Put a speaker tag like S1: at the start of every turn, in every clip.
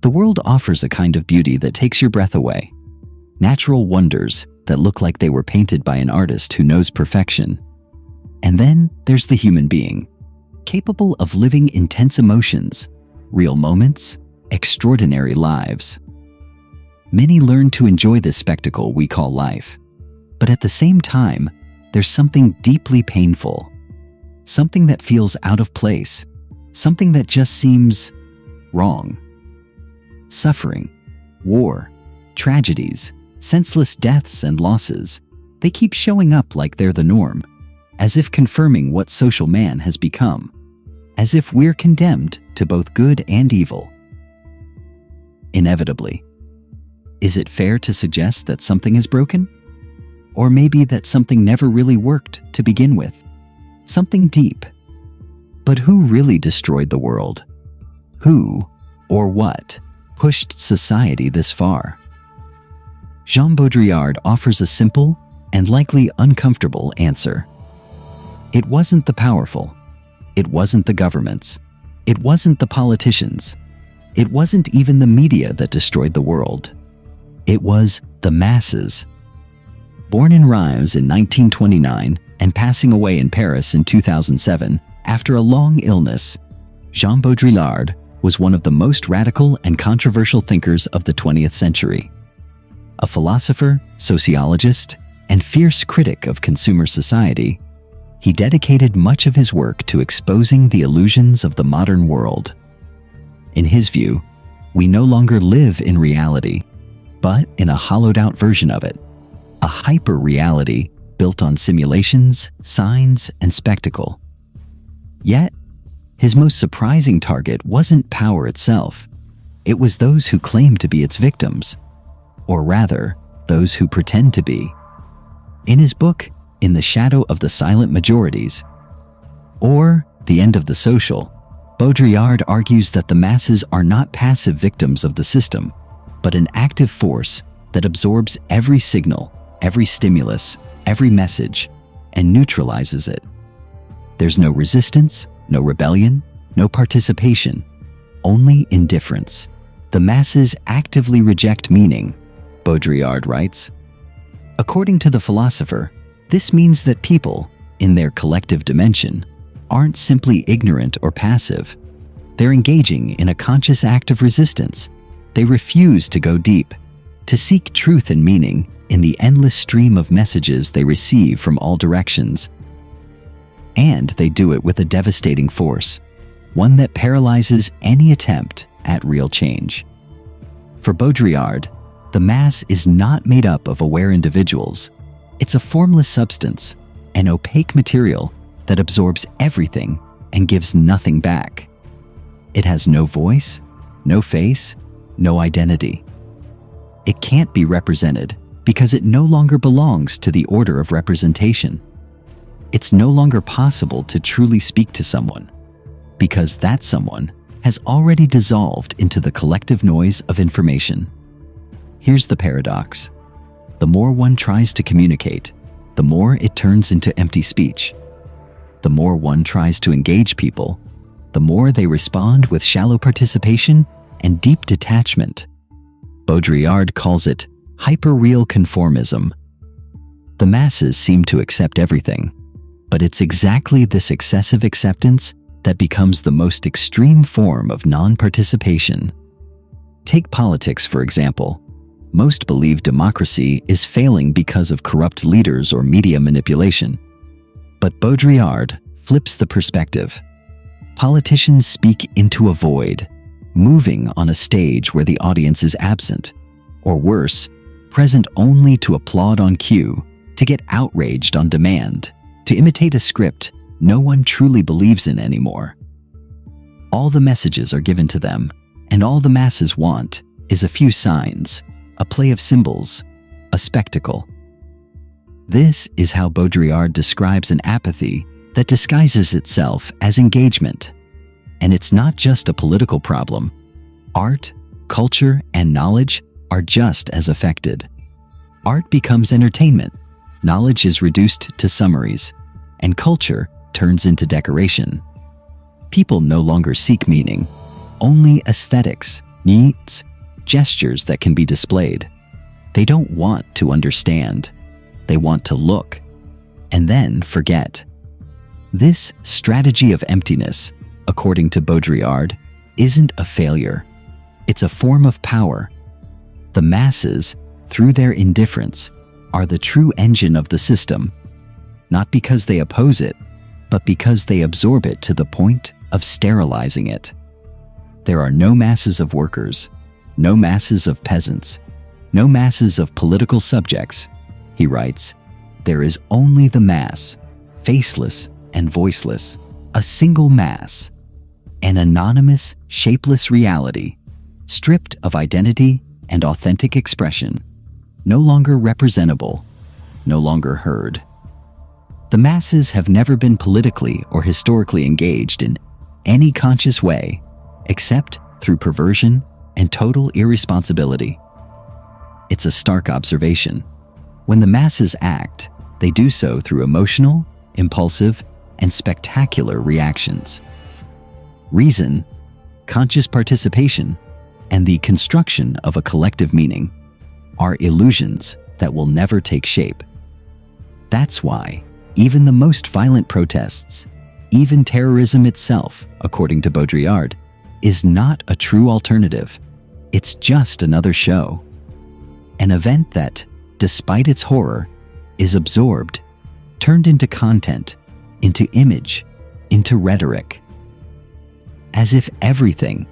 S1: The world offers a kind of beauty that takes your breath away. Natural wonders that look like they were painted by an artist who knows perfection. And then there's the human being, capable of living intense emotions, real moments, extraordinary lives. Many learn to enjoy this spectacle we call life, but at the same time, there's something deeply painful, something that feels out of place, something that just seems wrong. Suffering, war, tragedies, senseless deaths and losses, they keep showing up like they're the norm, as if confirming what social man has become, as if we're condemned to both good and evil. Inevitably. Is it fair to suggest that something is broken? Or maybe that something never really worked to begin with? Something deep. But who really destroyed the world? Who, or what, pushed society this far? Jean Baudrillard offers a simple and likely uncomfortable answer. It wasn't the powerful. It wasn't the governments. It wasn't the politicians. It wasn't even the media that destroyed the world. It was the masses. Born in Reims in 1929 and passing away in Paris in 2007 after a long illness, Jean Baudrillard was one of the most radical and controversial thinkers of the 20th century. A philosopher, sociologist, and fierce critic of consumer society, he dedicated much of his work to exposing the illusions of the modern world. In his view, we no longer live in reality, but in a hollowed-out version of it, a hyper-reality built on simulations, signs, and spectacle. Yet, his most surprising target wasn't power itself. It was those who claim to be its victims, or rather, those who pretend to be. In his book, In the Shadow of the Silent Majorities, or The End of the Social, Baudrillard argues that the masses are not passive victims of the system, but an active force that absorbs every signal, every stimulus, every message, and neutralizes it. There's no resistance, no rebellion, no participation, only indifference. The masses actively reject meaning, Baudrillard writes. According to the philosopher, this means that people, in their collective dimension, aren't simply ignorant or passive. They're engaging in a conscious act of resistance. They refuse to go deep, to seek truth and meaning in the endless stream of messages they receive from all directions. And they do it with a devastating force, one that paralyzes any attempt at real change. For Baudrillard, the mass is not made up of aware individuals. It's a formless substance, an opaque material that absorbs everything and gives nothing back. It has no voice, no face, no identity. It can't be represented because it no longer belongs to the order of representation. It's no longer possible to truly speak to someone because that someone has already dissolved into the collective noise of information. Here's the paradox. The more one tries to communicate, the more it turns into empty speech. The more one tries to engage people, the more they respond with shallow participation and deep detachment. Baudrillard calls it hyperreal conformism. The masses seem to accept everything, but it's exactly this excessive acceptance that becomes the most extreme form of non-participation. Take politics, for example. Most believe democracy is failing because of corrupt leaders or media manipulation. But Baudrillard flips the perspective. Politicians speak into a void, moving on a stage where the audience is absent, or worse, present only to applaud on cue, to get outraged on demand, to imitate a script no one truly believes in anymore. All the messages are given to them, and all the masses want is a few signs, a play of symbols, a spectacle. This is how Baudrillard describes an apathy that disguises itself as engagement. And it's not just a political problem. Art, culture, and knowledge are just as affected. Art becomes entertainment, knowledge is reduced to summaries, and culture turns into decoration. People no longer seek meaning, only aesthetics, needs gestures that can be displayed. They don't want to understand. They want to look and then forget. This strategy of emptiness, according to Baudrillard, isn't a failure. It's a form of power. The masses, through their indifference, are the true engine of the system, not because they oppose it, but because they absorb it to the point of sterilizing it. There are no masses of workers, no masses of peasants, no masses of political subjects, he writes. There is only the mass, faceless and voiceless, a single mass, an anonymous, shapeless reality, stripped of identity and authentic expression, no longer representable, no longer heard. The masses have never been politically or historically engaged in any conscious way, except through perversion and total irresponsibility. It's a stark observation. When the masses act, they do so through emotional, impulsive, and spectacular reactions. Reason, conscious participation, and the construction of a collective meaning are illusions that will never take shape. That's why even the most violent protests, even terrorism itself, according to Baudrillard, is not a true alternative. It's just another show. An event that, despite its horror, is absorbed, turned into content, into image, into rhetoric. As if everything,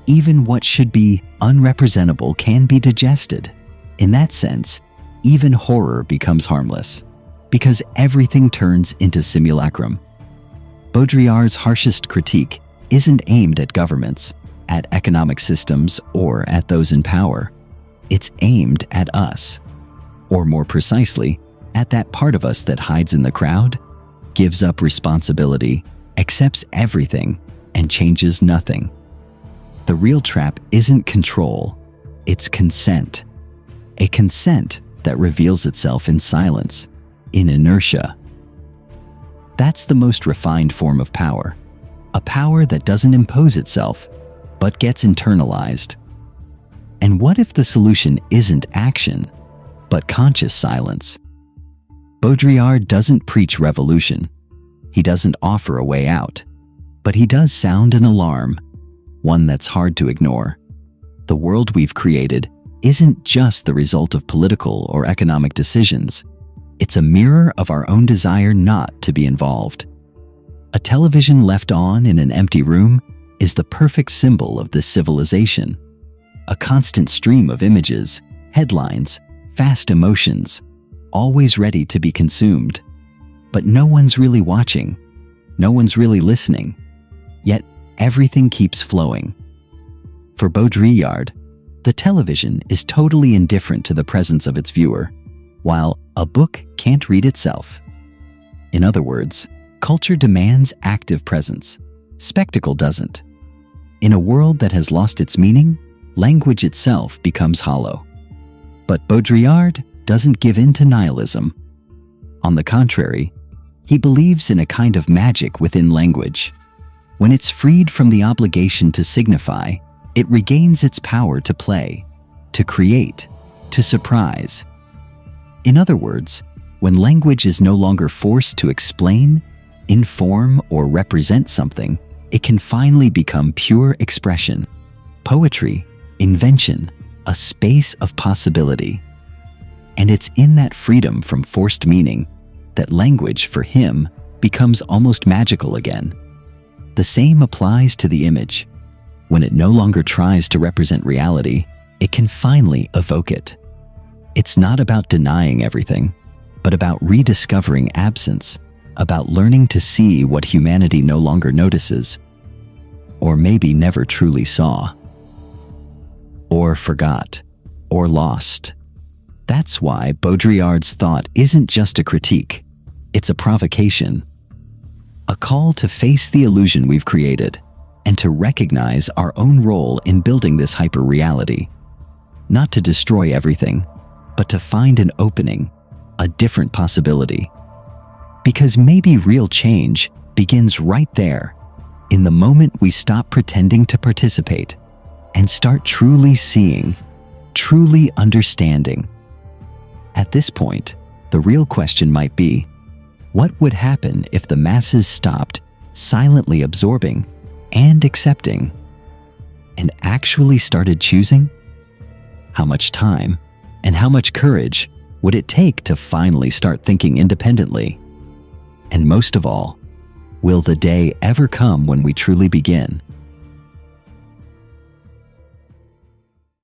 S1: even what should be unrepresentable, can be digested. In that sense, even horror becomes harmless, because everything turns into simulacrum. Baudrillard's harshest critique isn't aimed at governments, at economic systems, or at those in power. It's aimed at us, or more precisely, at that part of us that hides in the crowd, gives up responsibility, accepts everything, and changes nothing. The real trap isn't control, it's consent. A consent that reveals itself in silence, in inertia. That's the most refined form of power, a power that doesn't impose itself, but gets internalized. And what if the solution isn't action, but conscious silence? Baudrillard doesn't preach revolution. He doesn't offer a way out, but he does sound an alarm, one that's hard to ignore. The world we've created isn't just the result of political or economic decisions. It's a mirror of our own desire not to be involved. A television left on in an empty room is the perfect symbol of this civilization. A constant stream of images, headlines, fast emotions, always ready to be consumed. But no one's really watching. No one's really listening. Yet everything keeps flowing. For Baudrillard, the television is totally indifferent to the presence of its viewer, while a book can't read itself. In other words, culture demands active presence. Spectacle doesn't. In a world that has lost its meaning, language itself becomes hollow. But Baudrillard doesn't give in to nihilism. On the contrary, he believes in a kind of magic within language. When it's freed from the obligation to signify, it regains its power to play, to create, to surprise. In other words, when language is no longer forced to explain, inform, or represent something, it can finally become pure expression, poetry, invention, a space of possibility. And it's in that freedom from forced meaning that language, for him, becomes almost magical again. The same applies to the image. When it no longer tries to represent reality, it can finally evoke it. It's not about denying everything, but about rediscovering absence, about learning to see what humanity no longer notices, or maybe never truly saw, or forgot, or lost. That's why Baudrillard's thought isn't just a critique, it's a provocation, a call to face the illusion we've created, and to recognize our own role in building this hyper-reality. Not to destroy everything, but to find an opening, a different possibility. Because maybe real change begins right there, in the moment we stop pretending to participate, and start truly seeing, truly understanding. At this point, the real question might be, what would happen if the masses stopped silently absorbing and accepting, and actually started choosing? How much time and how much courage would it take to finally start thinking independently? And most of all, will the day ever come when we truly begin